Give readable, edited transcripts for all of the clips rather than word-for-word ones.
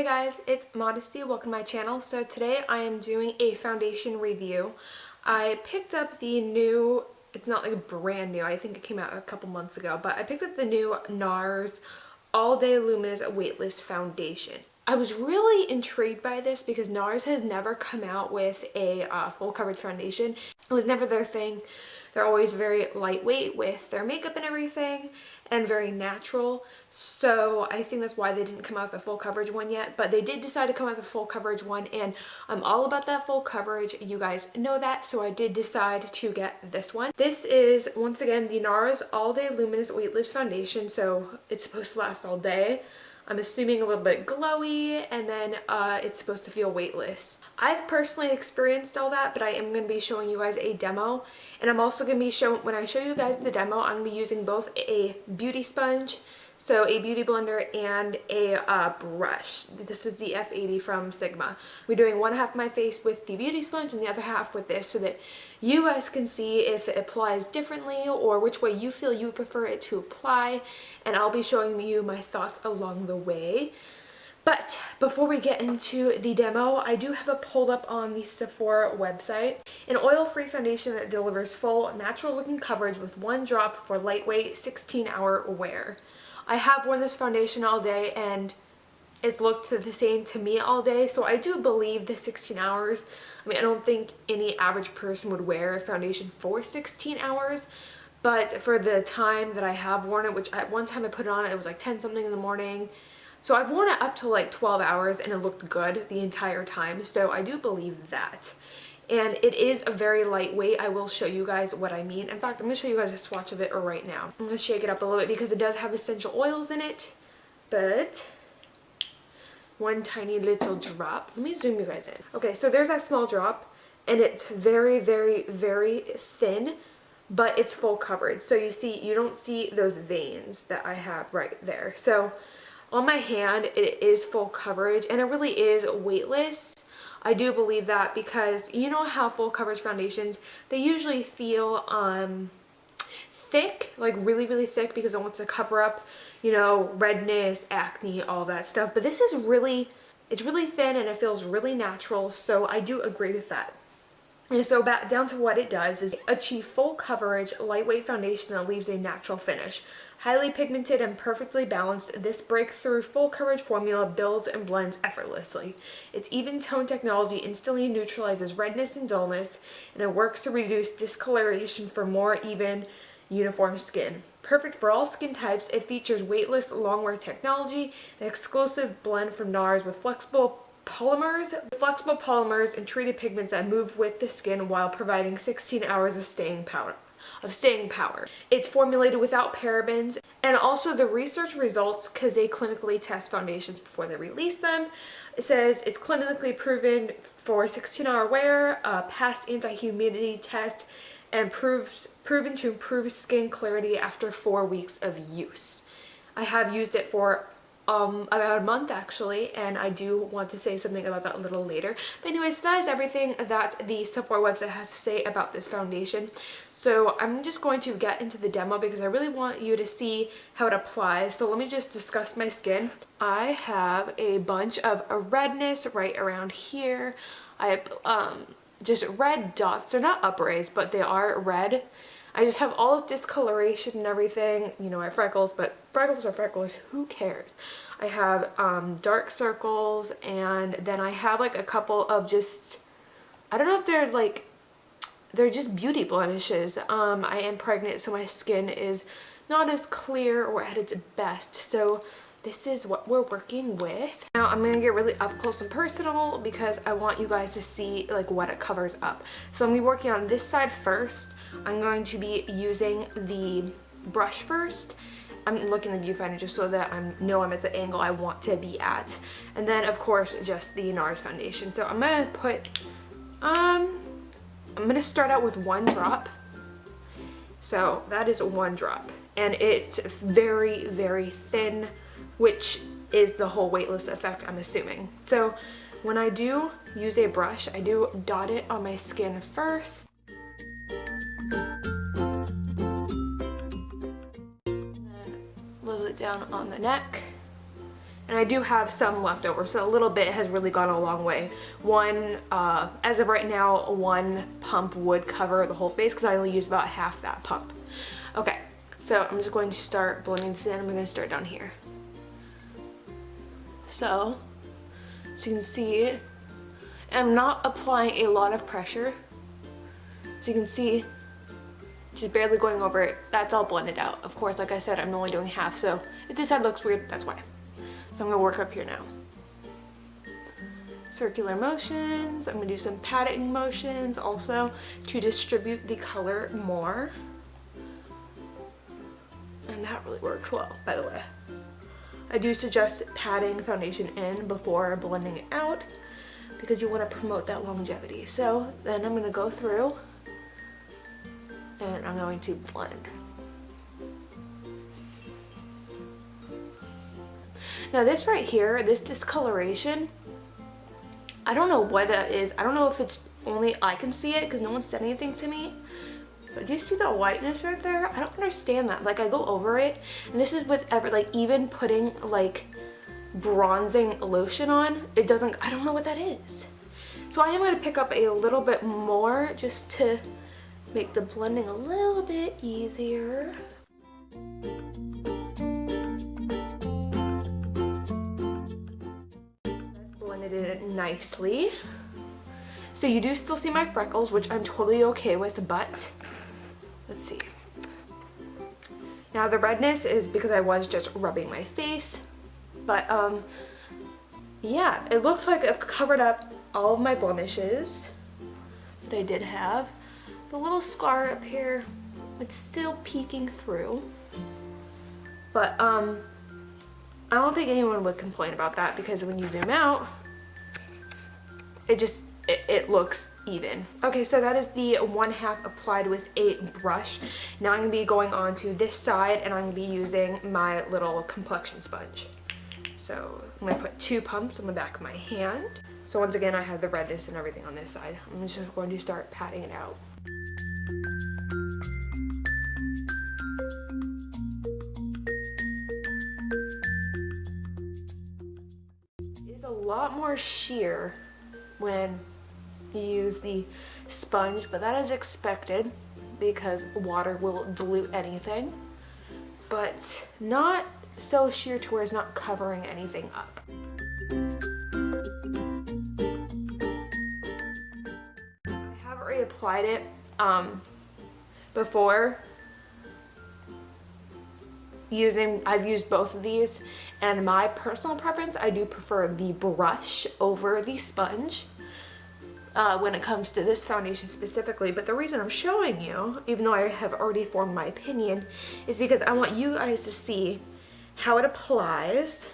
Hey guys, it's Modesty. Welcome to my channel. So today I am doing a foundation review. I picked up the new, it's not like a brand new, I think it came out a couple months ago, but I picked up the new NARS All Day Luminous Weightless Foundation. I was really intrigued by this because NARS has never come out with a full coverage foundation. It was never their thing. They're always very lightweight with their makeup and everything and very natural. So I think that's why they didn't come out with a full coverage one yet, but they did decide to come out with a full coverage one, and I'm all about that full coverage. You guys know that, so I did decide to get this one. This is, once again, the NARS All Day Luminous Weightless Foundation, so it's supposed to last all day. I'm assuming a little bit glowy, and then it's supposed to feel weightless. I've personally experienced all that, but I am going to be showing you guys a demo, and I'm also going to be showing, when I show you guys the demo, I'm going to be using both a beauty sponge, so a beauty blender, and a brush. This is the F80 from Sigma. We're doing one half of my face with the beauty sponge and the other half with this so that you guys can see if it applies differently or which way you feel you prefer it to apply, and I'll be showing you my thoughts along the way. But before we get into the demo, I do have it pulled up on the Sephora website. An oil-free foundation that delivers full, natural-looking coverage with one drop for lightweight 16-hour wear. I have worn this foundation all day and it's looked the same to me all day, so I do believe the 16 hours. I mean, I don't think any average person would wear a foundation for 16 hours, but for the time that I have worn it, which at one time I put it on, it was like 10 something in the morning. So I've worn it up to like 12 hours and it looked good the entire time, so I do believe that. And it is a very lightweight. I will show you guys what I mean. In fact, I'm going to show you guys a swatch of it right now. I'm going to shake it up a little bit because it does have essential oils in it, but one tiny little drop. Let me zoom you guys in. Okay, so there's that small drop, and it's very, very, very thin, but it's full coverage. So you see, you don't see those veins that I have right there. So on my hand, it is full coverage, and it really is weightless. I do believe that because you know how full coverage foundations, they usually feel thick, like really, really thick, because it wants to cover up, you know, redness, acne, all that stuff. But this is really, it's really thin and it feels really natural, so I do agree with that. And so back down to what it does is achieve full coverage, lightweight foundation that leaves a natural finish. Highly pigmented and perfectly balanced, this breakthrough full coverage formula builds and blends effortlessly. Its even tone technology instantly neutralizes redness and dullness, and it works to reduce discoloration for more even, uniform skin. Perfect for all skin types, it features weightless long-wear technology, an exclusive blend from NARS with flexible polymers and treated pigments that move with the skin while providing 16 hours of staying power. It's formulated without parabens, and also the research results, because they clinically test foundations before they release them. It says it's clinically proven for 16-hour wear, past anti-humidity test, and proven to improve skin clarity after 4 weeks of use. I have used it for about a month actually, and I do want to say something about that a little later. But anyways, that is everything that the Sephora website has to say about this foundation. So I'm just going to get into the demo because I really want you to see how it applies. So let me just discuss my skin. I have a bunch of redness right around here. I have just red dots. They're not uprays, but they are red. I just have all this discoloration and everything. You know, I have freckles, but freckles are freckles. Who cares? I have dark circles, and then I have like a couple of just, I don't know if they're like, they're just beauty blemishes. I am pregnant, so my skin is not as clear or at its best. So this is what we're working with. Now I'm gonna get really up close and personal because I want you guys to see like what it covers up. So I'm gonna be working on this side first. I'm going to be using the brush first. I'm looking at the viewfinder just so that I know I'm at the angle I want to be at. And then of course just the NARS foundation. So I'm gonna put, I'm gonna start out with one drop. So that is one drop. And it's very, very thin, which is the whole weightless effect, I'm assuming. So when I do use a brush, I do dot it on my skin first. A little bit down on the neck. And I do have some left over, so a little bit has really gone a long way. As of right now, one pump would cover the whole face because I only use about half that pump. Okay, so I'm just going to start blending this in. I'm going to start down here. So you can see, I'm not applying a lot of pressure. So you can see, just barely going over it. That's all blended out. Of course, like I said, I'm only doing half, so if this side looks weird, that's why. So I'm gonna work up here now. Circular motions. I'm gonna do some patting motions also to distribute the color more. And that really works well, by the way. I do suggest patting foundation in before blending it out because you want to promote that longevity. So then I'm gonna go through and I'm going to blend. Now this right here, this discoloration, I don't know what that is. I don't know if it's only I can see it because no one said anything to me. But do you see that whiteness right there? I don't understand that. Like I go over it, and this is with even putting like bronzing lotion on, it doesn't, I don't know what that is. So I am going to pick up a little bit more just to make the blending a little bit easier. It nicely. So you do still see my freckles, which I'm totally okay with, but let's see. Now the redness is because I was just rubbing my face, but yeah, it looks like I've covered up all of my blemishes that I did have. The little scar up here, it's still peeking through, but I don't think anyone would complain about that because when you zoom out, it looks even. Okay, so that is the 1/2 applied with a brush. Now I'm gonna be going on to this side and I'm gonna be using my little complexion sponge. So I'm gonna put 2 pumps on the back of my hand. So once again, I have the redness and everything on this side. I'm just going to start patting it out. It's a lot more sheer when you use the sponge, but that is expected because water will dilute anything, but not so sheer to where it's not covering anything up. I have already applied it before. I've used both of these, and my personal preference, I do prefer the brush over the sponge when it comes to this foundation specifically. But the reason I'm showing you, even though I have already formed my opinion, is because I want you guys to see how it applies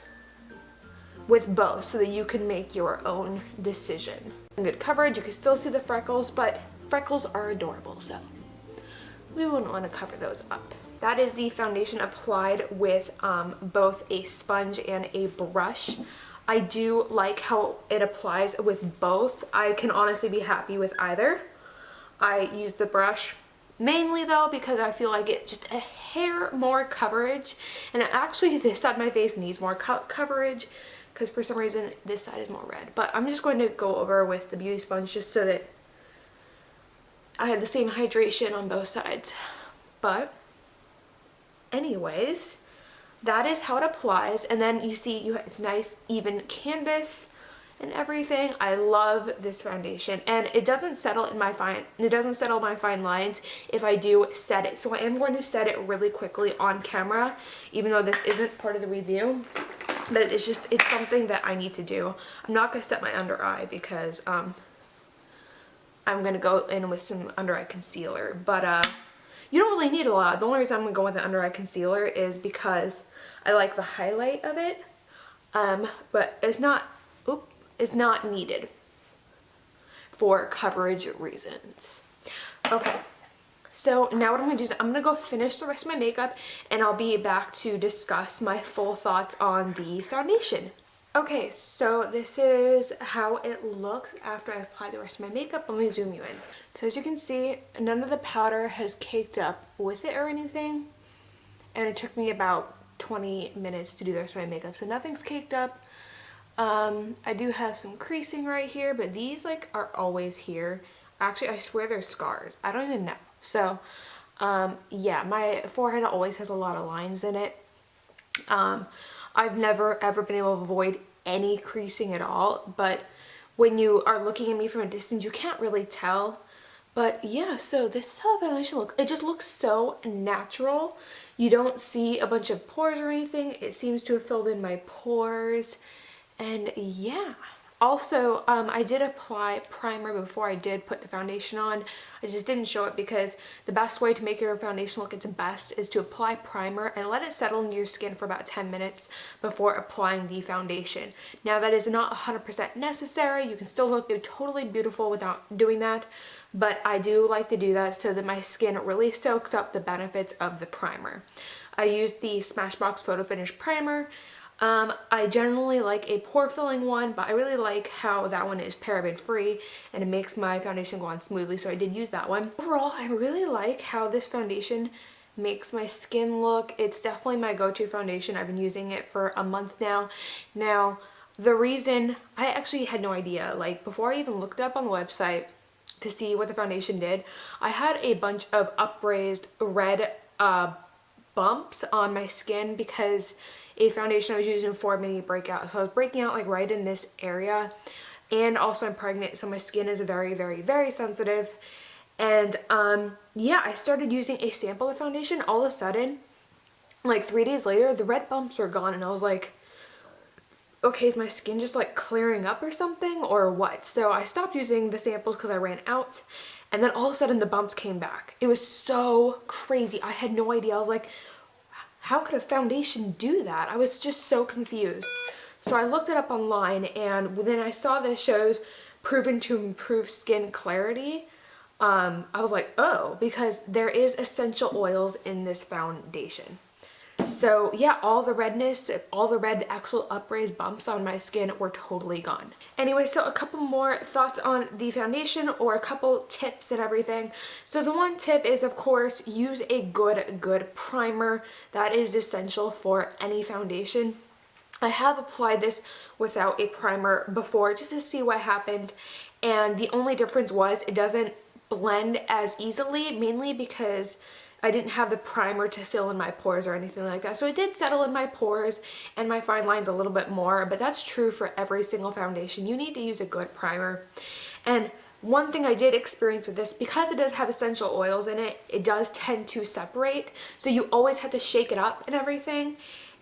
with both so that you can make your own decision. Good coverage, you can still see the freckles, but freckles are adorable, so we wouldn't want to cover those up. That is the foundation applied with both a sponge and a brush. I do like how it applies with both. I can honestly be happy with either. I use the brush mainly though because I feel like it just a hair more coverage, and actually this side of my face needs more coverage because for some reason this side is more red. But I'm just going to go over with the beauty sponge just so that I have the same hydration on both sides. But anyways, that is how it applies, and then you see it's nice even canvas and everything. I love this foundation, and it doesn't settle my fine lines if I do set it. So I am going to set it really quickly on camera, even though this isn't part of the review, but it's something that I need to do. I'm not going to set my under eye because I'm going to go in with some under eye concealer, but you don't really need a lot. The only reason I'm going to go with the under eye concealer is because I like the highlight of it, but it's not needed for coverage reasons. Okay, so now what I'm going to do is I'm going to go finish the rest of my makeup, and I'll be back to discuss my full thoughts on the foundation. Okay, so this is how it looks after I apply the rest of my makeup. Let me zoom you in. So as you can see, none of the powder has caked up with it or anything, and it took me about 20 minutes to do the rest of my makeup, so nothing's caked up. I do have some creasing right here, but these like are always here. Actually, I swear they're scars. I don't even know. So, yeah, my forehead always has a lot of lines in it. I've never ever been able to avoid any creasing at all, but when you are looking at me from a distance, you can't really tell. But yeah, so this is how the foundation looks. It just looks so natural. You don't see a bunch of pores or anything. It seems to have filled in my pores. And yeah. Also, I did apply primer before I did put the foundation on. I just didn't show it because the best way to make your foundation look its best is to apply primer and let it settle into your skin for about 10 minutes before applying the foundation. Now, that is not 100% necessary. You can still look totally beautiful without doing that, but I do like to do that so that my skin really soaks up the benefits of the primer. I used the Smashbox Photo Finish Primer. I generally like a pore filling one, but I really like how that one is paraben free and it makes my foundation go on smoothly, so I did use that one. Overall, I really like how this foundation makes my skin look. It's definitely my go-to foundation. I've been using it for a month now. Now, the reason, I actually had no idea, like before I even looked up on the website to see what the foundation did, I had a bunch of upraised red bumps on my skin because a foundation I was using for made me break out. So I was breaking out like right in this area, and also I'm pregnant, so my skin is very, very, very sensitive. And yeah, I started using a sample of foundation. All of a sudden, like 3 days later, the red bumps were gone, and I was like, okay, is my skin just like clearing up or something, or what? So I stopped using the samples because I ran out, and then all of a sudden the bumps came back. It was so crazy. I had no idea. I was like, how could a foundation do that? I was just so confused. So I looked it up online, and then I saw that it shows proven to improve skin clarity. I was like, oh, because there is essential oils in this foundation. So yeah, all the redness, all the red actual upraised bumps on my skin were totally gone. Anyway, so a couple more thoughts on the foundation, or a couple tips and everything. So the one tip is, of course, use a good primer. That is essential for any foundation. I have applied this without a primer before just to see what happened, and the only difference was it doesn't blend as easily, mainly because I didn't have the primer to fill in my pores or anything like that. So it did settle in my pores and my fine lines a little bit more, but that's true for every single foundation. You need to use a good primer. And one thing I did experience with this, because it does have essential oils in it, it does tend to separate. So you always have to shake it up and everything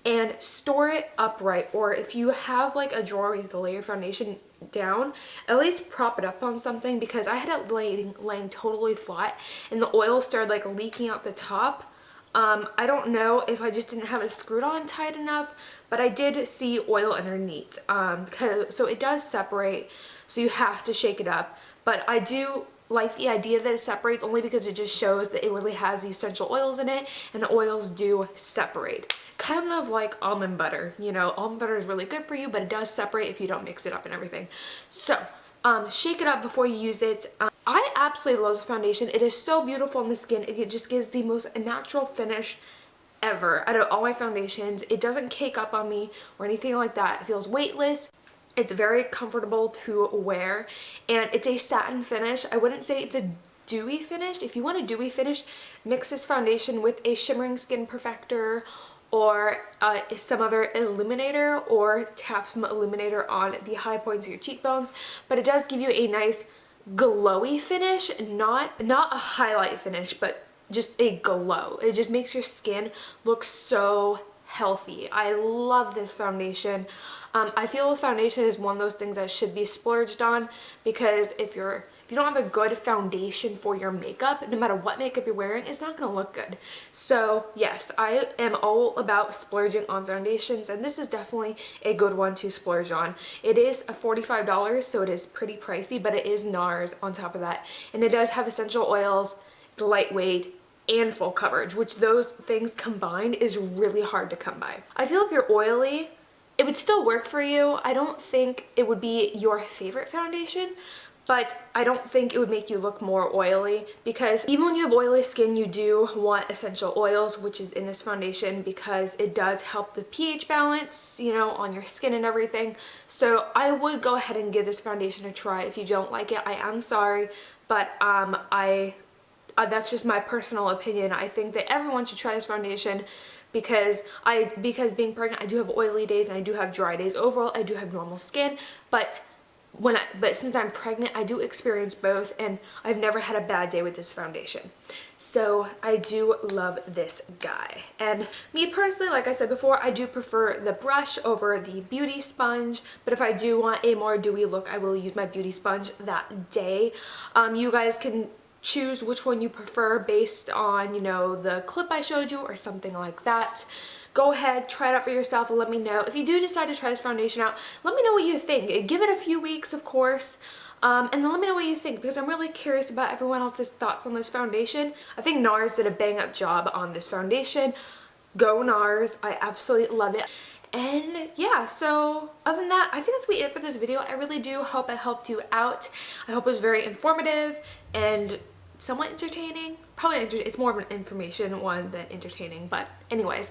and store it upright. Or if you have like a drawer where you have to lay your foundation down, at least prop it up on something, because I had it laying totally flat and the oil started like leaking out the top. I don't know if I just didn't have it screwed on tight enough, but I did see oil underneath, so it does separate, so you have to shake it up. But I do like the idea that it separates, only because it just shows that it really has the essential oils in it, and the oils do separate. Kind of like almond butter, you know, almond butter is really good for you, but it does separate if you don't mix it up and everything. So shake it up before you use it. I absolutely love this foundation. It is so beautiful on the skin. It just gives the most natural finish ever out of all my foundations. It doesn't cake up on me or anything like that. It feels weightless. It's very comfortable to wear, and it's a satin finish. I wouldn't say it's a dewy finish. If you want a dewy finish, mix this foundation with a shimmering skin perfector or some other illuminator, or tap some illuminator on the high points of your cheekbones. But it does give you a nice glowy finish, not a highlight finish, but just a glow. It just makes your skin look so healthy. I love this foundation. I feel a foundation is one of those things that should be splurged on, because if you don't have a good foundation for your makeup, no matter what makeup you're wearing, it's not going to look good. So yes, I am all about splurging on foundations, and this is definitely a good one to splurge on. It is $45, so it is pretty pricey, but it is NARS on top of that. And it does have essential oils, it's lightweight, and full coverage, which those things combined is really hard to come by. I feel if you're oily, it would still work for you. I don't think it would be your favorite foundation, but I don't think it would make you look more oily, because even when you have oily skin, you do want essential oils, which is in this foundation, because it does help the pH balance, you know, on your skin and everything. So I would go ahead and give this foundation a try. If you don't like it, I am sorry, but that's just my personal opinion. I think that everyone should try this foundation, because being pregnant, I do have oily days and I do have dry days. Overall, I do have normal skin, but since I'm pregnant, I do experience both, and I've never had a bad day with this foundation. So I do love this guy. And me personally, like I said before, I do prefer the brush over the beauty sponge, but if I do want a more dewy look, I will use my beauty sponge that day. You guys can choose which one you prefer based on, you know, the clip I showed you or something like that. Go ahead, try it out for yourself, and let me know. If you do decide to try this foundation out, let me know what you think. Give it a few weeks, of course, and then let me know what you think, because I'm really curious about everyone else's thoughts on this foundation. I think NARS did a bang-up job on this foundation. Go NARS, I absolutely love it. And yeah, so other than that, I think that's gonna be it for this video. I really do hope I helped you out. I hope it was very informative and somewhat entertaining. Probably it's more of an information one than entertaining, but anyways,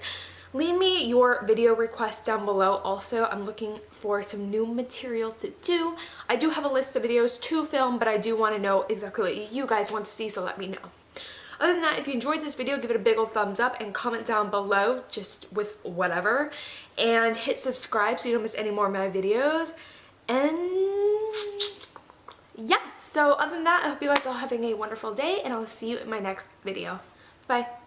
leave me your video requests down below. Also, I'm looking for some new material to do. I do have a list of videos to film, but I do want to know exactly what you guys want to see, so let me know. Other than that, if you enjoyed this video, give it a big old thumbs up and comment down below just with whatever. And hit subscribe so you don't miss any more of my videos. And yeah, so other than that, I hope you guys are all having a wonderful day, and I'll see you in my next video. Bye.